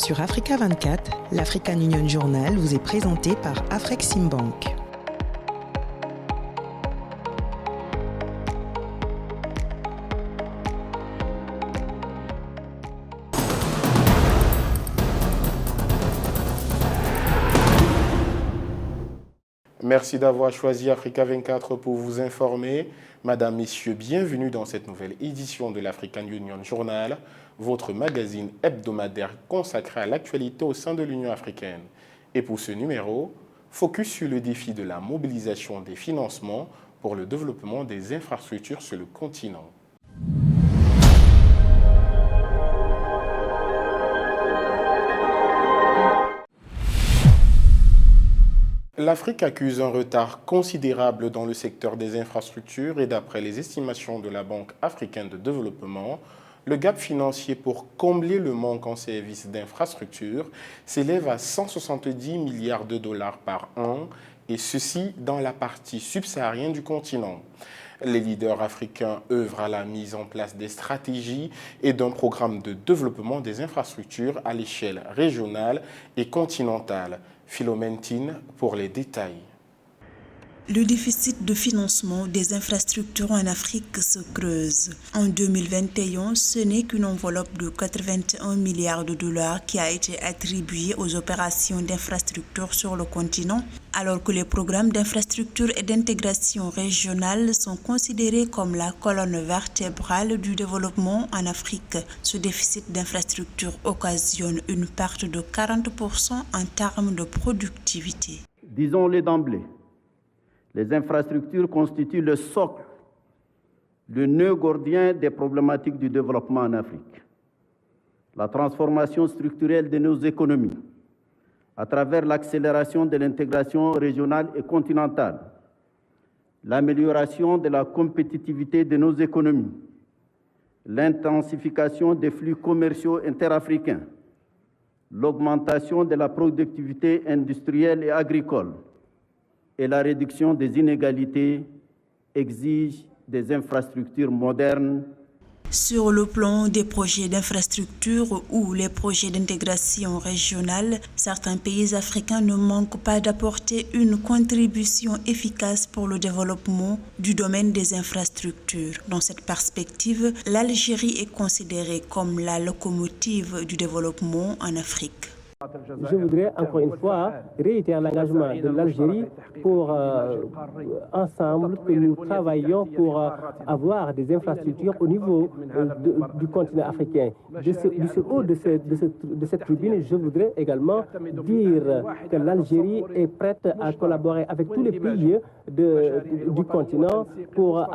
Sur Africa 24, l'African Union Journal vous est présenté par Afreximbank. Merci d'avoir choisi Africa 24 pour vous informer. Madame, Messieurs, bienvenue dans cette nouvelle édition de l'African Union Journal, votre magazine hebdomadaire consacré à l'actualité au sein de l'Union africaine. Et pour ce numéro, focus sur le défi de la mobilisation des financements pour le développement des infrastructures sur le continent. L'Afrique accuse un retard considérable dans le secteur des infrastructures et d'après les estimations de la Banque africaine de développement, le gap financier pour combler le manque en services d'infrastructures s'élève à 170 milliards de dollars par an, et ceci dans la partie subsaharienne du continent. Les leaders africains œuvrent à la mise en place des stratégies et d'un programme de développement des infrastructures à l'échelle régionale et continentale. Philomène Tine pour les détails. Le déficit de financement des infrastructures en Afrique se creuse. En 2021, ce n'est qu'une enveloppe de 81 milliards de dollars qui a été attribuée aux opérations d'infrastructures sur le continent, alors que les programmes d'infrastructure et d'intégration régionale sont considérés comme la colonne vertébrale du développement en Afrique. Ce déficit d'infrastructures occasionne une perte de 40% en termes de productivité. Disons-le d'emblée. Les infrastructures constituent le socle, le nœud gordien des problématiques du développement en Afrique. La transformation structurelle de nos économies, à travers l'accélération de l'intégration régionale et continentale, l'amélioration de la compétitivité de nos économies, l'intensification des flux commerciaux interafricains, l'augmentation de la productivité industrielle et agricole, et la réduction des inégalités exige des infrastructures modernes. Sur le plan des projets d'infrastructure ou les projets d'intégration régionale, certains pays africains ne manquent pas d'apporter une contribution efficace pour le développement du domaine des infrastructures. Dans cette perspective, l'Algérie est considérée comme la locomotive du développement en Afrique. Je voudrais encore une fois réitérer l'engagement de l'Algérie pour ensemble que nous travaillons pour avoir des infrastructures au niveau du continent africain. Du haut de cette tribune, je voudrais également dire que l'Algérie est prête à collaborer avec tous les pays du continent pour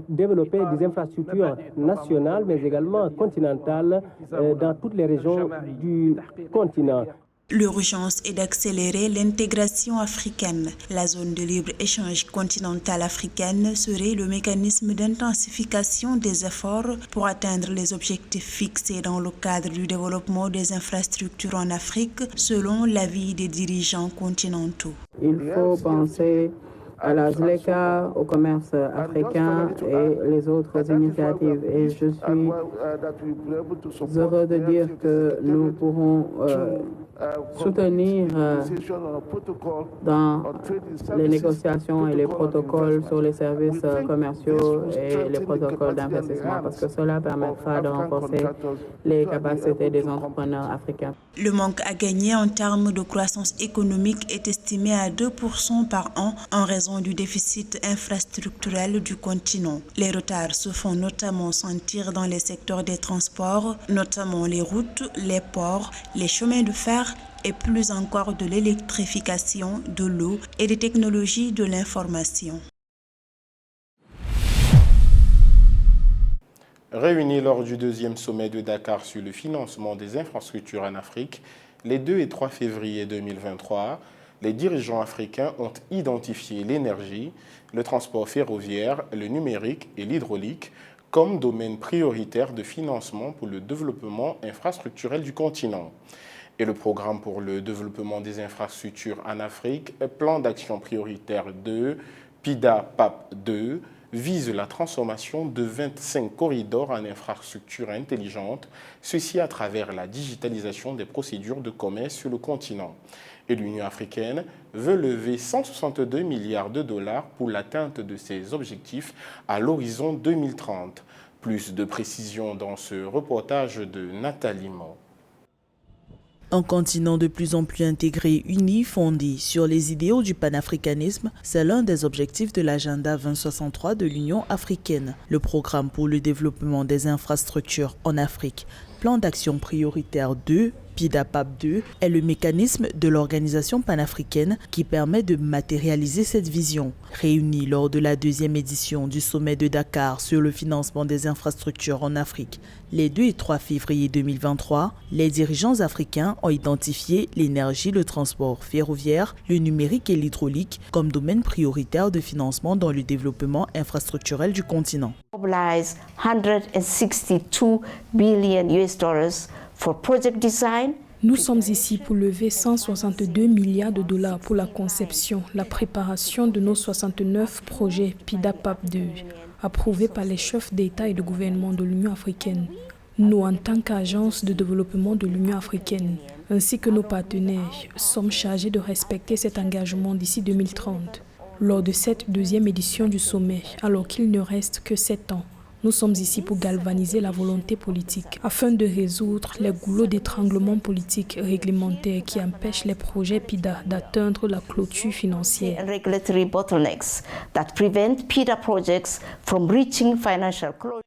développer des infrastructures nationales mais également continentales dans toutes les régions du continent. L'urgence est d'accélérer l'intégration africaine. La zone de libre-échange continentale africaine serait le mécanisme d'intensification des efforts pour atteindre les objectifs fixés dans le cadre du développement des infrastructures en Afrique, selon l'avis des dirigeants continentaux. Il faut penser à la ZLECA, au commerce africain et les autres initiatives. Et je suis heureux de dire que nous pourrons soutenir dans les négociations et les protocoles sur les services commerciaux et les protocoles d'investissement, parce que cela permettra de renforcer les capacités des entrepreneurs africains. Le manque à gagner en termes de croissance économique est estimé à 2% par an en raison du déficit infrastructurel du continent. Les retards se font notamment sentir dans les secteurs des transports, notamment les routes, les ports, les chemins de fer et plus encore de l'électrification, de l'eau et des technologies de l'information. Réunis lors du deuxième sommet de Dakar sur le financement des infrastructures en Afrique, les 2 et 3 février 2023, les dirigeants africains ont identifié l'énergie, le transport ferroviaire, le numérique et l'hydraulique comme domaines prioritaires de financement pour le développement infrastructurel du continent. Et le programme pour le développement des infrastructures en Afrique, Plan d'action prioritaire 2, PIDA-PAP 2, vise la transformation de 25 corridors en infrastructures intelligentes, ceci à travers la digitalisation des procédures de commerce sur le continent. Et l'Union africaine veut lever 162 milliards de dollars pour l'atteinte de ses objectifs à l'horizon 2030. Plus de précisions dans ce reportage de Nathalie Mo. Un continent de plus en plus intégré, uni, fondé sur les idéaux du panafricanisme, c'est l'un des objectifs de l'agenda 2063 de l'Union africaine. Le programme pour le développement des infrastructures en Afrique, Plan d'action prioritaire 2, PIDAPAP2, est le mécanisme de l'organisation panafricaine qui permet de matérialiser cette vision. Réunis lors de la 2e édition du sommet de Dakar sur le financement des infrastructures en Afrique, les 2 et 3 février 2023, les dirigeants africains ont identifié l'énergie, le transport ferroviaire, le numérique et l'hydraulique comme domaines prioritaires de financement dans le développement infrastructurel du continent. Mobilize 162 billion US dollars for project design. Nous sommes ici pour lever 162 milliards de dollars pour la conception, la préparation de nos 69 projets PIDAPAP2, approuvés par les chefs d'État et de gouvernement de l'Union africaine. Nous, en tant qu'agence de développement de l'Union africaine, ainsi que nos partenaires, sommes chargés de respecter cet engagement d'ici 2030. Lors de cette 2e édition du sommet, alors qu'il ne reste que 7 ans, nous sommes ici pour galvaniser la volonté politique afin de résoudre les goulots d'étranglement politique et réglementaire qui empêchent les projets PIDA d'atteindre la clôture financière. Regulatory bottlenecks that prevent PIDA projects from reaching financial closure.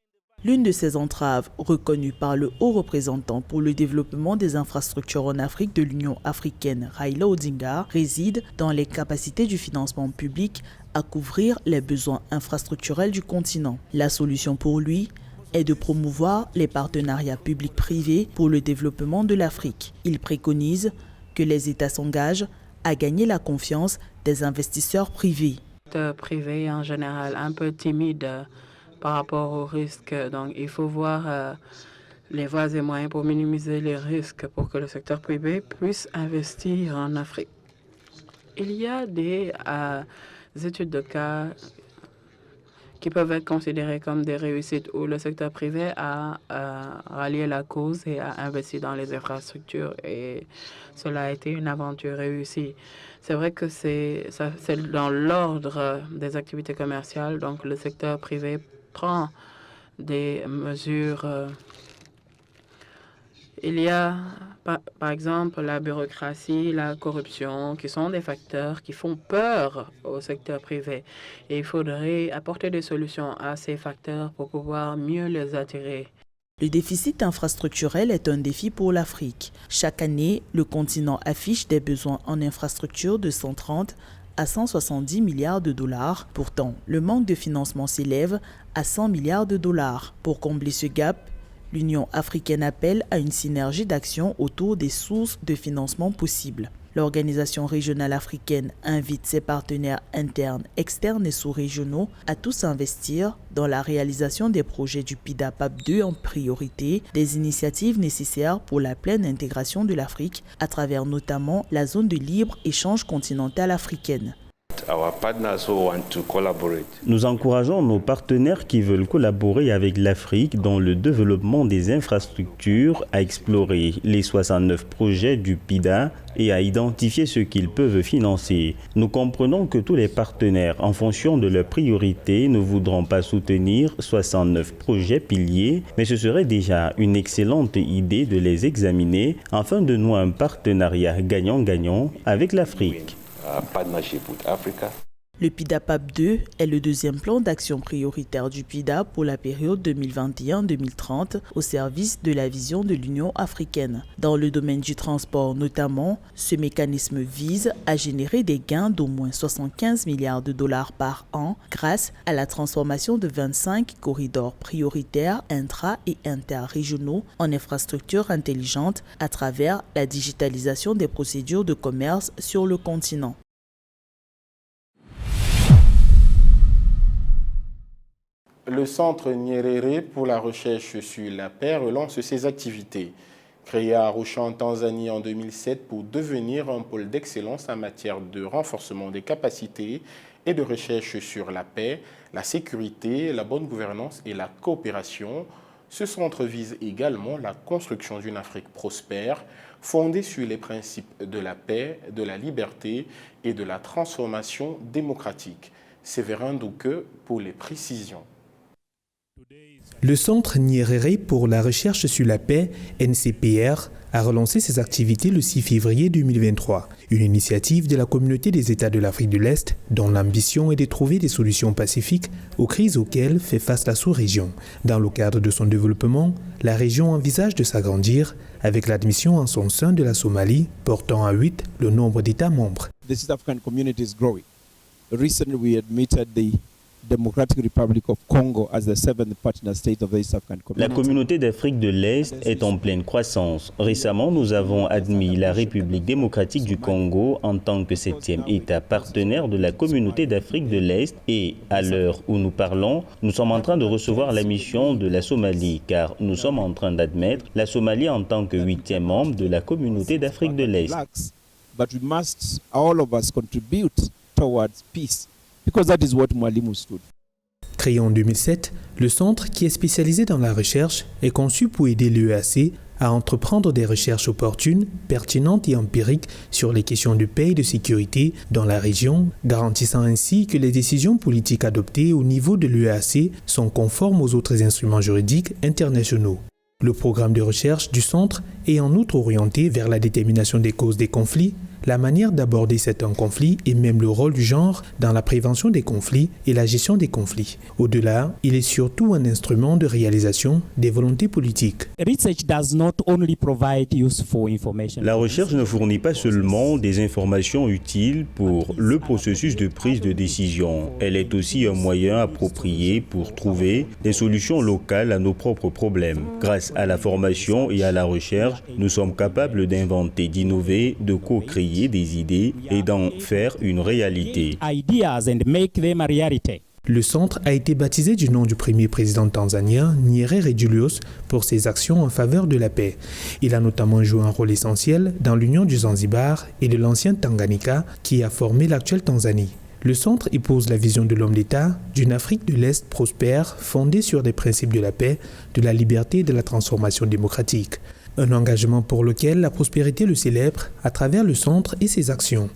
L'une de ces entraves, reconnue par le haut représentant pour le développement des infrastructures en Afrique de l'Union africaine, Raila Odinga, réside dans les capacités du financement public à couvrir les besoins infrastructurels du continent. La solution pour lui est de promouvoir les partenariats publics-privés pour le développement de l'Afrique. Il préconise que les États s'engagent à gagner la confiance des investisseurs privés. Privé en général, un peu timide par rapport aux risques. Donc, il faut voir les voies et moyens pour minimiser les risques pour que le secteur privé puisse investir en Afrique. Il y a des études de cas qui peuvent être considérées comme des réussites où le secteur privé a rallié la cause et a investi dans les infrastructures et cela a été une aventure réussie. C'est vrai que c'est dans l'ordre des activités commerciales, donc le secteur privé prend des mesures. Il y a, par exemple, la bureaucratie, la corruption, qui sont des facteurs qui font peur au secteur privé. Et il faudrait apporter des solutions à ces facteurs pour pouvoir mieux les attirer. Le déficit infrastructurel est un défi pour l'Afrique. Chaque année, le continent affiche des besoins en infrastructures de 130 à 170 milliards de dollars. Pourtant, le manque de financement s'élève à 100 milliards de dollars. Pour combler ce gap, l'Union africaine appelle à une synergie d'action autour des sources de financement possibles. L'organisation régionale africaine invite ses partenaires internes, externes et sous-régionaux à tous investir dans la réalisation des projets du PIDAPAP2 en priorité, des initiatives nécessaires pour la pleine intégration de l'Afrique à travers notamment la zone de libre-échange continentale africaine. Nous encourageons nos partenaires qui veulent collaborer avec l'Afrique dans le développement des infrastructures à explorer les 69 projets du PIDA et à identifier ce qu'ils peuvent financer. Nous comprenons que tous les partenaires, en fonction de leurs priorités, ne voudront pas soutenir 69 projets piliers, mais ce serait déjà une excellente idée de les examiner afin de nouer un partenariat gagnant-gagnant avec l'Afrique. Le PIDAPAP2 est le 2e plan d'action prioritaire du PIDA pour la période 2021-2030 au service de la vision de l'Union africaine. Dans le domaine du transport notamment, ce mécanisme vise à générer des gains d'au moins 75 milliards de dollars par an grâce à la transformation de 25 corridors prioritaires intra- et interrégionaux en infrastructures intelligentes à travers la digitalisation des procédures de commerce sur le continent. Le Centre Nyerere pour la recherche sur la paix relance ses activités. Créé à Arusha en Tanzanie en 2007 pour devenir un pôle d'excellence en matière de renforcement des capacités et de recherche sur la paix, la sécurité, la bonne gouvernance et la coopération. Ce centre vise également la construction d'une Afrique prospère, fondée sur les principes de la paix, de la liberté et de la transformation démocratique. Séverin Douke pour les précisions. Le Centre Nyerere pour la recherche sur la paix, NCPR, a relancé ses activités le 6 février 2023. Une initiative de la communauté des États de l'Afrique de l'Est dont l'ambition est de trouver des solutions pacifiques aux crises auxquelles fait face la sous-région. Dans le cadre de son développement, la région envisage de s'agrandir avec l'admission en son sein de la Somalie, portant à 8 le nombre d'États membres. The East African community is growing. Recently we admitted the Democratic Republic of Congo as the seventh partner state of the East African community. La communauté d'Afrique de l'Est est en pleine croissance. Récemment, nous avons admis la République démocratique du Congo en tant que 7e État partenaire de la communauté d'Afrique de l'Est et, à l'heure où nous parlons, nous sommes en train de recevoir la mission de la Somalie car nous sommes en train d'admettre la Somalie en tant que 8e membre de la communauté d'Afrique de l'Est. But we must, all of us, contribute towards peace. Because that is what Mwalimu stood. Créé en 2007, le centre, qui est spécialisé dans la recherche, est conçu pour aider l'EAC à entreprendre des recherches opportunes, pertinentes et empiriques sur les questions de paix et de sécurité dans la région, garantissant ainsi que les décisions politiques adoptées au niveau de l'EAC sont conformes aux autres instruments juridiques internationaux. Le programme de recherche du centre est en outre orienté vers la détermination des causes des conflits, la manière d'aborder certains conflits et même le rôle du genre dans la prévention des conflits et la gestion des conflits. Au-delà, il est surtout un instrument de réalisation des volontés politiques. La recherche ne fournit pas seulement des informations utiles pour le processus de prise de décision. Elle est aussi un moyen approprié pour trouver des solutions locales à nos propres problèmes. Grâce à la formation et à la recherche, nous sommes capables d'inventer, d'innover, de co-créer des idées et d'en faire une réalité. Le centre a été baptisé du nom du premier président tanzanien, Nyerere Julius, pour ses actions en faveur de la paix. Il a notamment joué un rôle essentiel dans l'union du Zanzibar et de l'ancien Tanganyika qui a formé l'actuelle Tanzanie. Le centre épouse la vision de l'homme d'État d'une Afrique de l'Est prospère fondée sur des principes de la paix, de la liberté et de la transformation démocratique. Un engagement pour lequel la prospérité le célèbre à travers le centre et ses actions.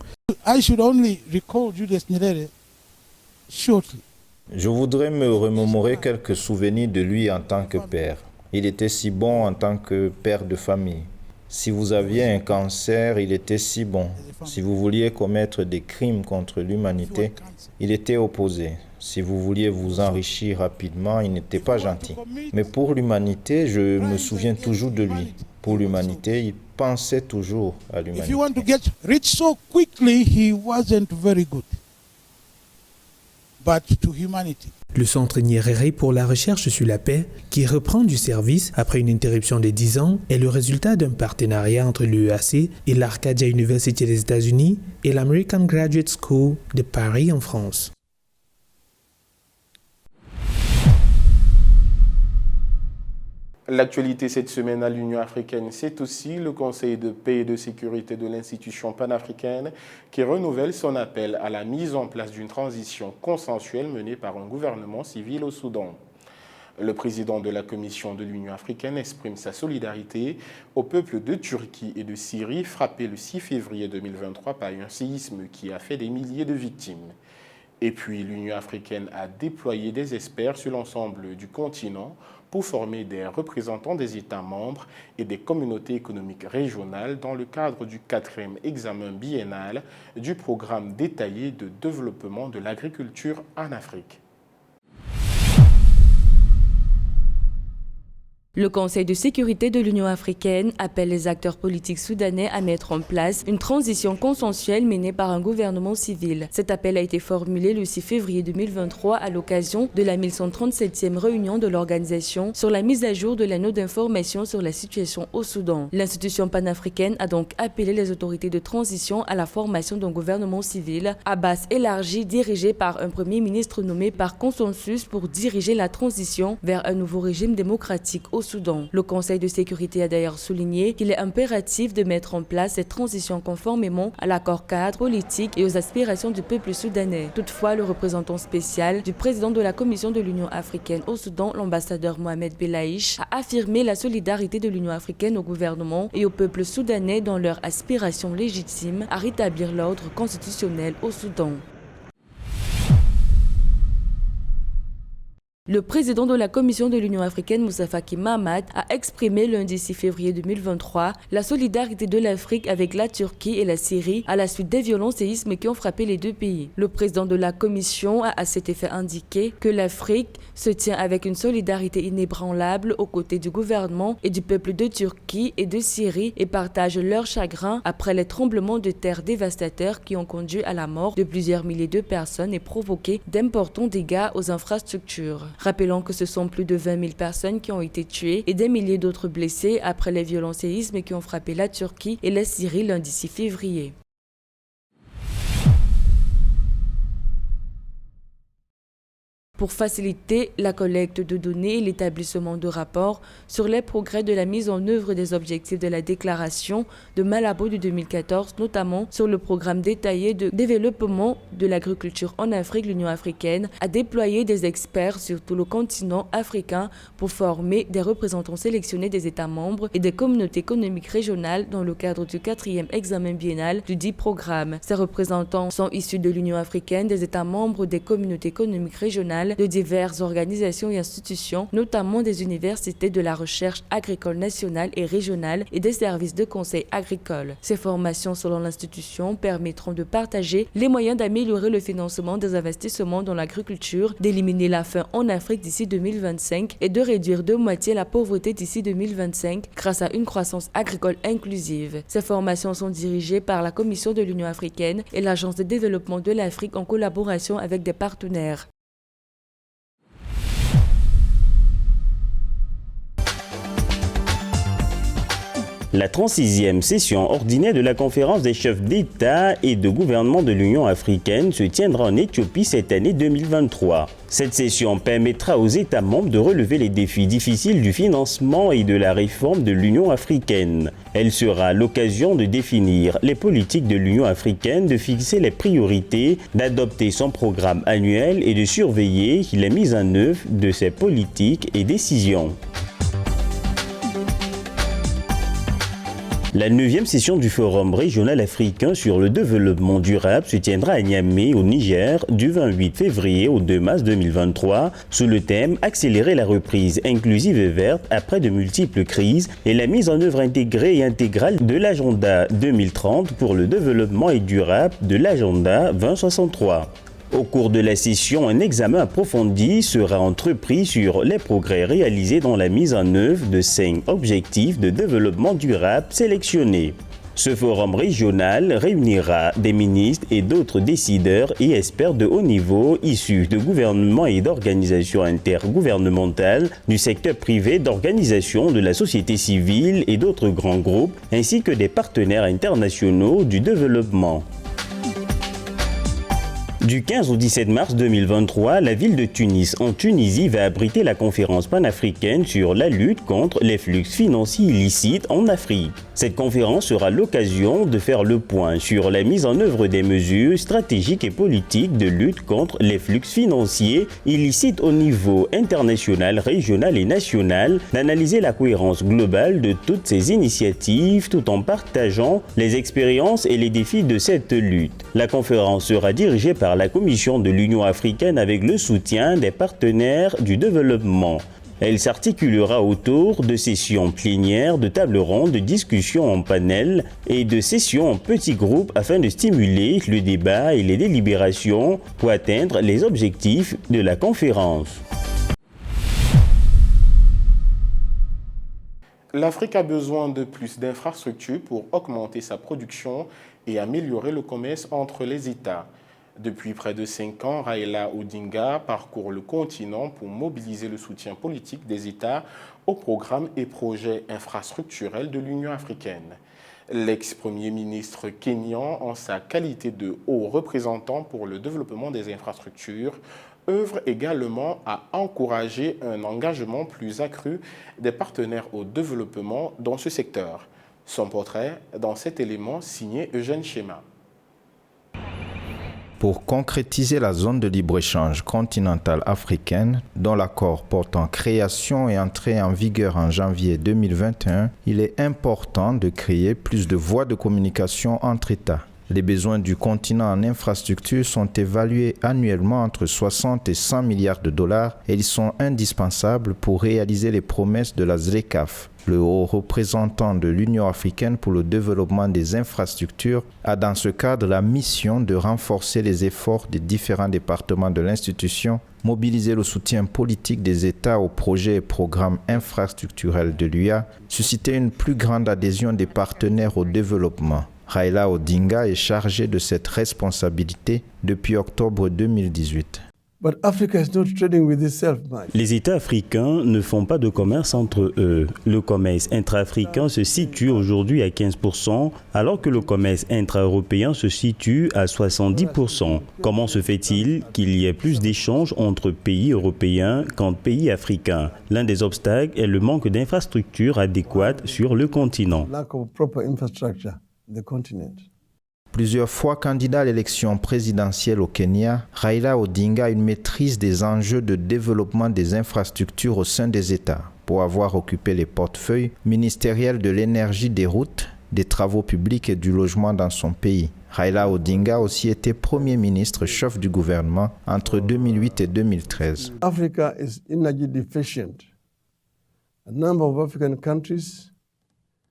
Je voudrais me remémorer quelques souvenirs de lui en tant que père. Il était si bon en tant que père de famille. Si vous aviez un cancer, il était si bon. Si vous vouliez commettre des crimes contre l'humanité, il était opposé. Si vous vouliez vous enrichir rapidement, il n'était pas gentil. Mais pour l'humanité, je me souviens toujours de lui. Pour l'humanité, il pensait toujours à l'humanité. If you want to get rich so quickly, he wasn't very good. But to humanity. Le Centre Nyerere pour la recherche sur la paix, qui reprend du service après une interruption de 10 ans, est le résultat d'un partenariat entre l'UEAC et l'Arcadia University des États-Unis et l'American Graduate School de Paris en France. L'actualité cette semaine à l'Union africaine, c'est aussi le Conseil de paix et de sécurité de l'institution panafricaine qui renouvelle son appel à la mise en place d'une transition consensuelle menée par un gouvernement civil au Soudan. Le président de la Commission de l'Union africaine exprime sa solidarité au peuple de Turquie et de Syrie frappé le 6 février 2023 par un séisme qui a fait des milliers de victimes. Et puis l'Union africaine a déployé des experts sur l'ensemble du continent pour former des représentants des États membres et des communautés économiques régionales dans le cadre du 4e examen biennal du programme détaillé de développement de l'agriculture en Afrique. Le Conseil de sécurité de l'Union africaine appelle les acteurs politiques soudanais à mettre en place une transition consensuelle menée par un gouvernement civil. Cet appel a été formulé le 6 février 2023 à l'occasion de la 1137e réunion de l'organisation sur la mise à jour de la note d'information sur la situation au Soudan. L'institution panafricaine a donc appelé les autorités de transition à la formation d'un gouvernement civil à base élargie dirigé par un premier ministre nommé par consensus pour diriger la transition vers un nouveau régime démocratique au Soudan. Le Conseil de sécurité a d'ailleurs souligné qu'il est impératif de mettre en place cette transition conformément à l'accord cadre politique et aux aspirations du peuple soudanais. Toutefois, le représentant spécial du président de la Commission de l'Union africaine au Soudan, l'ambassadeur Mohamed Belaïch, a affirmé la solidarité de l'Union africaine au gouvernement et au peuple soudanais dans leur aspiration légitime à rétablir l'ordre constitutionnel au Soudan. Le président de la Commission de l'Union africaine, Moussa Faki Mahamat, a exprimé lundi 6 février 2023 la solidarité de l'Afrique avec la Turquie et la Syrie à la suite des violents séismes qui ont frappé les deux pays. Le président de la Commission a à cet effet indiqué que l'Afrique se tient avec une solidarité inébranlable aux côtés du gouvernement et du peuple de Turquie et de Syrie et partage leur chagrin après les tremblements de terre dévastateurs qui ont conduit à la mort de plusieurs milliers de personnes et provoqué d'importants dégâts aux infrastructures. Rappelons que ce sont plus de 20 000 personnes qui ont été tuées et des milliers d'autres blessés après les violents séismes qui ont frappé la Turquie et la Syrie lundi 6 février. Pour faciliter la collecte de données et l'établissement de rapports sur les progrès de la mise en œuvre des objectifs de la déclaration de Malabo de 2014, notamment sur le programme détaillé de développement de l'agriculture en Afrique, l'Union africaine a déployé des experts sur tout le continent africain pour former des représentants sélectionnés des États membres et des communautés économiques régionales dans le cadre du 4e examen biennal du dit programme. Ces représentants sont issus de l'Union africaine, des États membres, des communautés économiques régionales, de diverses organisations et institutions, notamment des universités de la recherche agricole nationale et régionale et des services de conseil agricole. Ces formations, selon l'institution, permettront de partager les moyens d'améliorer le financement des investissements dans l'agriculture, d'éliminer la faim en Afrique d'ici 2025 et de réduire de moitié la pauvreté d'ici 2025 grâce à une croissance agricole inclusive. Ces formations sont dirigées par la Commission de l'Union africaine et l'Agence de développement de l'Afrique en collaboration avec des partenaires. La 36e session ordinaire de la conférence des chefs d'État et de gouvernement de l'Union africaine se tiendra en Éthiopie cette année 2023. Cette session permettra aux États membres de relever les défis difficiles du financement et de la réforme de l'Union africaine. Elle sera l'occasion de définir les politiques de l'Union africaine, de fixer les priorités, d'adopter son programme annuel et de surveiller la mise en œuvre de ces politiques et décisions. La 9e session du Forum régional africain sur le développement durable se tiendra à Niamey, au Niger, du 28 février au 2 mars 2023, sous le thème « Accélérer la reprise inclusive et verte après de multiples crises et la mise en œuvre intégrée et intégrale de l'agenda 2030 pour le développement et durable de l'agenda 2063 ». Au cours de la session, un examen approfondi sera entrepris sur les progrès réalisés dans la mise en œuvre de 5 objectifs de développement durable sélectionnés. Ce forum régional réunira des ministres et d'autres décideurs et experts de haut niveau issus de gouvernements et d'organisations intergouvernementales, du secteur privé, d'organisations de la société civile et d'autres grands groupes, ainsi que des partenaires internationaux du développement. Du 15 au 17 mars 2023, la ville de Tunis, en Tunisie, va abriter la conférence panafricaine sur la lutte contre les flux financiers illicites en Afrique. Cette conférence sera l'occasion de faire le point sur la mise en œuvre des mesures stratégiques et politiques de lutte contre les flux financiers illicites au niveau international, régional et national, d'analyser la cohérence globale de toutes ces initiatives tout en partageant les expériences et les défis de cette lutte. La conférence sera dirigée par la Commission de l'Union africaine avec le soutien des partenaires du développement. Elle s'articulera autour de sessions plénières, de tables rondes, de discussions en panel et de sessions en petits groupes afin de stimuler le débat et les délibérations pour atteindre les objectifs de la conférence. L'Afrique a besoin de plus d'infrastructures pour augmenter sa production et améliorer le commerce entre les États. Depuis près de 5 ans, Raila Odinga parcourt le continent pour mobiliser le soutien politique des États aux programmes et projets infrastructurels de l'Union africaine. L'ex-premier ministre kényan, en sa qualité de haut représentant pour le développement des infrastructures, œuvre également à encourager un engagement plus accru des partenaires au développement dans ce secteur. Son portrait dans cet élément signé Eugène Schéma. Pour concrétiser la zone de libre-échange continentale africaine, dont l'accord portant création et entrée en vigueur en janvier 2021, il est important de créer plus de voies de communication entre États. Les besoins du continent en infrastructures sont évalués annuellement entre 60 et 100 milliards de dollars et ils sont indispensables pour réaliser les promesses de la ZLECAf. Le haut représentant de l'Union africaine pour le développement des infrastructures a dans ce cadre la mission de renforcer les efforts des différents départements de l'institution, mobiliser le soutien politique des États aux projets et programmes infrastructurels de l'UA, susciter une plus grande adhésion des partenaires au développement. Raila Odinga est chargé de cette responsabilité depuis octobre 2018. Les États africains ne font pas de commerce entre eux. Le commerce intra-africain se situe aujourd'hui à 15%, alors que le commerce intra-européen se situe à 70%. Comment se fait-il qu'il y ait plus d'échanges entre pays européens qu'entre pays africains? L'un des obstacles est le manque d'infrastructures adéquates sur le continent. Plusieurs fois candidat à l'élection présidentielle au Kenya, Raila Odinga a une maîtrise des enjeux de développement des infrastructures au sein des États, pour avoir occupé les portefeuilles ministériels de l'énergie, des routes, des travaux publics et du logement dans son pays. Raila Odinga a aussi été Premier ministre chef du gouvernement entre 2008 et 2013. Africa is energy deficient. A number of African countries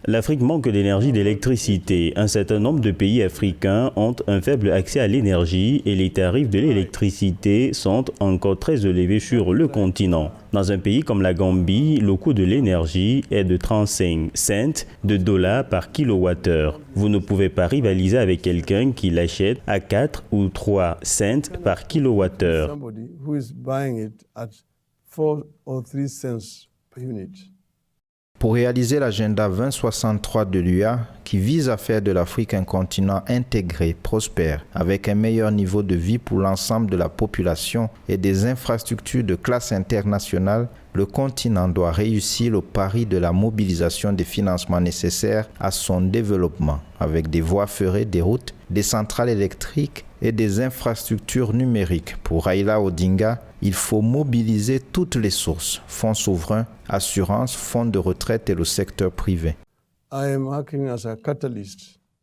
L'Afrique manque d'énergie, d'électricité. Un certain nombre de pays africains ont un faible accès à l'énergie et les tarifs de l'électricité sont encore très élevés sur le continent. Dans un pays comme la Gambie, le coût de l'énergie est de 35 cents de dollars par kilowattheure. Vous ne pouvez pas rivaliser avec quelqu'un qui l'achète à 4 ou 3 cents par kilowattheure. Pour réaliser l'agenda 2063 de l'UA, qui vise à faire de l'Afrique un continent intégré, prospère, avec un meilleur niveau de vie pour l'ensemble de la population et des infrastructures de classe internationale, le continent doit réussir le pari de la mobilisation des financements nécessaires à son développement, avec des voies ferrées, des routes, des centrales électriques et des infrastructures numériques. Pour Raila Odinga, il faut mobiliser toutes les sources, fonds souverains, assurances, fonds de retraite et le secteur privé.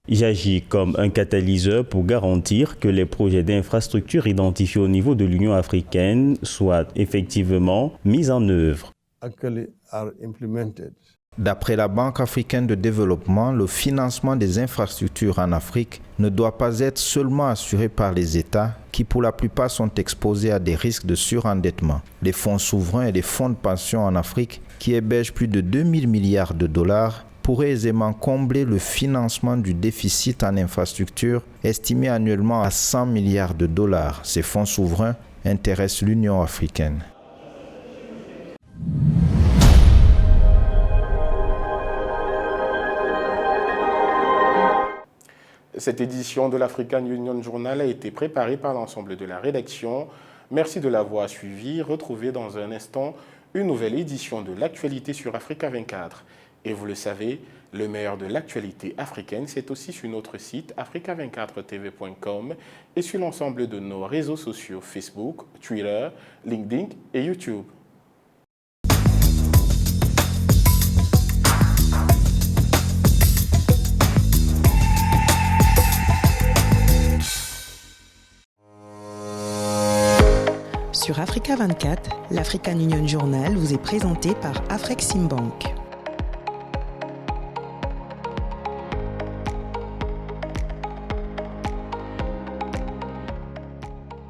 J'agis comme un catalyseur pour garantir que les projets d'infrastructures identifiés au niveau de l'Union africaine soient effectivement mis en œuvre. D'après la Banque africaine de développement, le financement des infrastructures en Afrique ne doit pas être seulement assuré par les États qui pour la plupart sont exposés à des risques de surendettement. Les fonds souverains et les fonds de pension en Afrique, qui hébergent plus de 2000 milliards de dollars, pourraient aisément combler le financement du déficit en infrastructures estimé annuellement à 100 milliards de dollars. Ces fonds souverains intéressent l'Union africaine. Cette édition de l'African Union Journal a été préparée par l'ensemble de la rédaction. Merci de l'avoir suivi. Retrouvez dans un instant une nouvelle édition de l'actualité sur Africa 24. Et vous le savez, le meilleur de l'actualité africaine, c'est aussi sur notre site africa24tv.com et sur l'ensemble de nos réseaux sociaux Facebook, Twitter, LinkedIn et YouTube. Sur Africa 24, l'African Union Journal vous est présenté par Afreximbank.